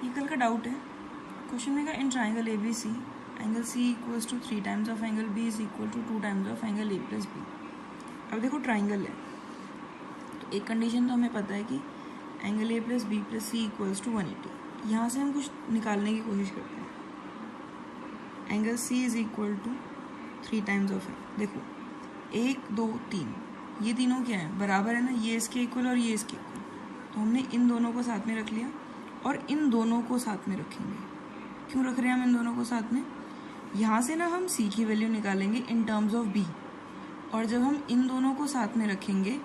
ये कल का डाउट है। क्वेश्चन में in triangle A B C angle C equals to 3 times of angle B is equal to 2 times of angle A plus B. अब देखो triangle है तो एक कंडीशन तो हमें पता है कि angle A plus B plus C equals to 180। यहाँ से हम कुछ निकालने की कोशिश करते हैं। Angle C is equal to 3 times of angle. देखो 1 2 3 ये तीनों क्या है, बराबर है ना, ये इसके इक्वल और ये इसके इक्वल। तो हमने इन दोनों को साथ में रख लिया और इन दोनों को साथ में रखेंगे। क्यों रख रहे हैं हम इन दोनों को साथ में? यहाँ से ना हम सी की वैल्यू निकालेंगे इन टर्म्स ऑफ बी, और जब हम इन दोनों को साथ में रखेंगे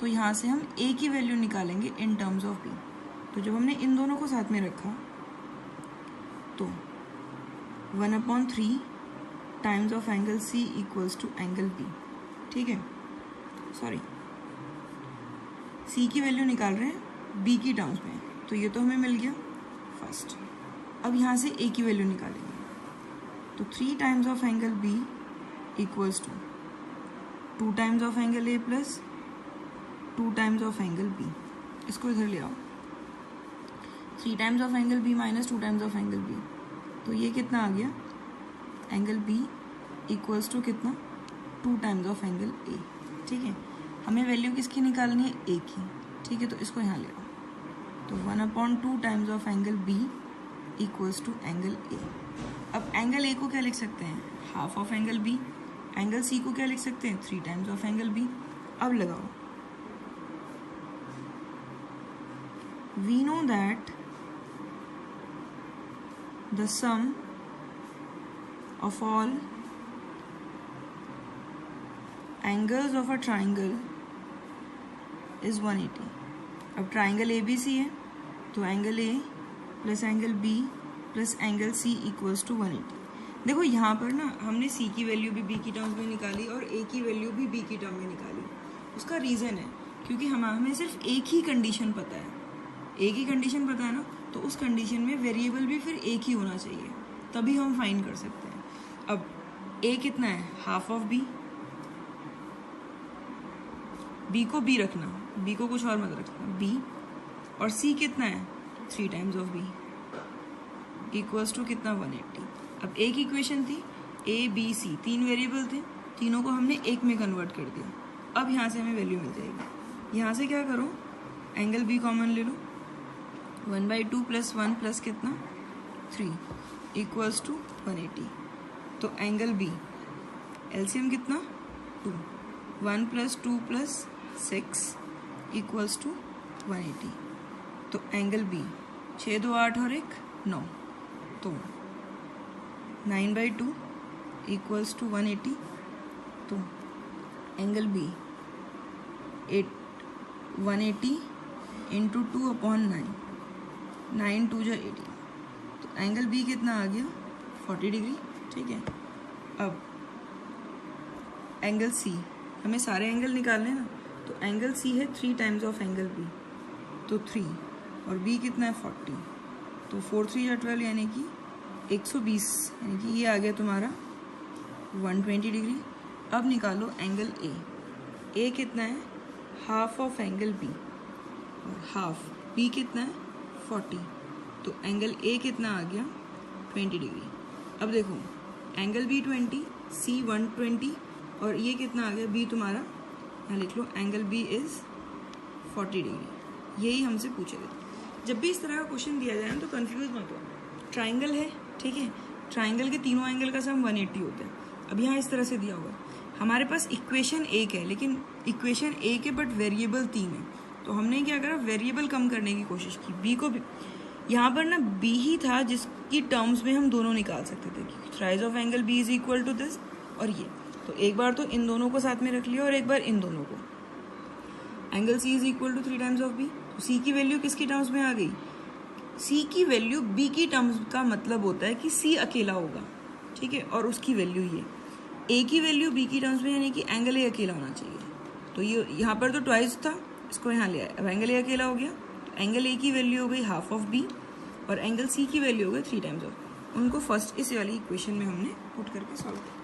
तो यहाँ से हम ए की वैल्यू निकालेंगे इन टर्म्स ऑफ बी। तो जब हमने इन दोनों को साथ में रखा तो 1/3 times of angle C equals to angle B. ठीक है, सॉरी सी की वैल्यू निकाल रहे हैं बी की टर्म्स में, तो ये तो हमें मिल गया फर्स्ट। अब यहाँ से ए की वैल्यू निकालेंगे तो 3 times of angle B equals to 2 times of angle A plus 2 times of angle B. इसको इधर ले आओ, 3 times of angle B minus 2 times of angle B, तो ये कितना आ गया, एंगल बी इक्वल्स टू कितना, 2 टाइम्स ऑफ एंगल ए। ठीक है, हमें वैल्यू किसकी निकालनी है, ए की। ठीक है, तो इसको यहाँ ले आओ, तो 1/2 times of angle B equals to angle A. अब एंगल ए को क्या लिख सकते हैं, half of angle B. Angle C को क्या लिख सकते हैं, 3 टाइम्स ऑफ एंगल बी। अब लगाओ, we know that the sum of all angles of a triangle is 180। अब ट्राइंगल ए बी सी है तो angle A plus angle B plus angle C equals to 180। देखो यहाँ पर ना हमने सी की वैल्यू भी बी की टर्म्स में निकाली और ए की वैल्यू भी बी की टर्म में निकाली। उसका रीज़न है क्योंकि हमें सिर्फ एक ही कंडीशन पता है, एक ही कंडीशन पता है ना, तो उस कंडीशन में वेरिएबल भी फिर एक ही होना चाहिए, तभी हम फाइंड कर सकते हैं। अब ए कितना है, हाफ ऑफ बी, बी को बी रखना, बी को कुछ और मत रखना, बी, और सी कितना है, 3 times of B equals to कितना, 180। अब एक इक्वेशन थी ए बी सी, 3 वेरिएबल थे, तीनों को हमने एक में कन्वर्ट कर दिया। अब यहाँ से हमें वैल्यू मिल जाएगी। यहाँ से क्या करो, एंगल बी कॉमन ले लो, 1/2 + 1 + कितना, 3 इक्वल्स टू 180। तो एंगल बी एलसीएम कितना, 2, 1 + 2 + 6 इक्वल्स टू 180। तो एंगल बी 6 2 8 और 1 9, तो 9/2 इक्वल्स टू 180। तो एंगल बी 180 इंटू 2/9, 9 2 = 80। तो एंगल बी कितना आ गया, 40 डिग्री। ठीक है, अब एंगल सी, हमें सारे एंगल निकालने हैं ना, तो एंगल सी है 3 टाइम्स ऑफ एंगल बी, तो 3, और बी कितना है 40, तो 4 3 = 12 यानी कि 120, यानी कि ये आ गया तुम्हारा 120 डिग्री। अब निकालो एंगल ए, ए कितना है, हाफ ऑफ एंगल बी, और हाफ बी कितना है 40, तो एंगल ए कितना आ गया 20 डिग्री। अब देखो एंगल बी 20, सी 120, और ये कितना आ गया, बी तुम्हारा, यहाँ लिख लो, एंगल बी इज 40 डिग्री। यही हमसे पूछे गए। जब भी इस तरह का क्वेश्चन दिया जाए ना तो कंफ्यूज मत हो। ट्राइंगल है, ठीक है, ट्राइंगल के तीनों एंगल का सम 180 होता है। अब यहाँ इस तरह से दिया हुआ है, हमारे पास इक्वेशन एक है, लेकिन इक्वेशन एक है बट वेरिएबल 3 है। तो हमने क्या करा, वेरिएबल कम करने की कोशिश की। बी को भी यहाँ पर ना बी ही था जिसकी टर्म्स में हम दोनों निकाल सकते थे, क्योंकि rise of angle B is equal to this और ये। तो एक बार तो इन दोनों को साथ में रख लिया और एक बार इन दोनों को। Angle C is equal to 3 times of B, तो सी की वैल्यू किसकी टर्म्स में आ गई, सी की वैल्यू बी की टर्म्स का मतलब होता है कि सी अकेला होगा। ठीक है, और उसकी वैल्यू ये, ए की वैल्यू बी की टर्म्स में, यानी कि एंगल ए अकेला होना चाहिए। तो ये यहाँ पर तो ट्वाइस था, इसको यहाँ ले आए, अब एंगल ए अकेला हो गया। एंगल ए की वैल्यू हो गई हाफ ऑफ बी और एंगल सी की वैल्यू हो गई 3 टाइम्स ऑफ। उनको फर्स्ट इस वाली इक्वेशन में हमने पुट करके सॉल्व किया।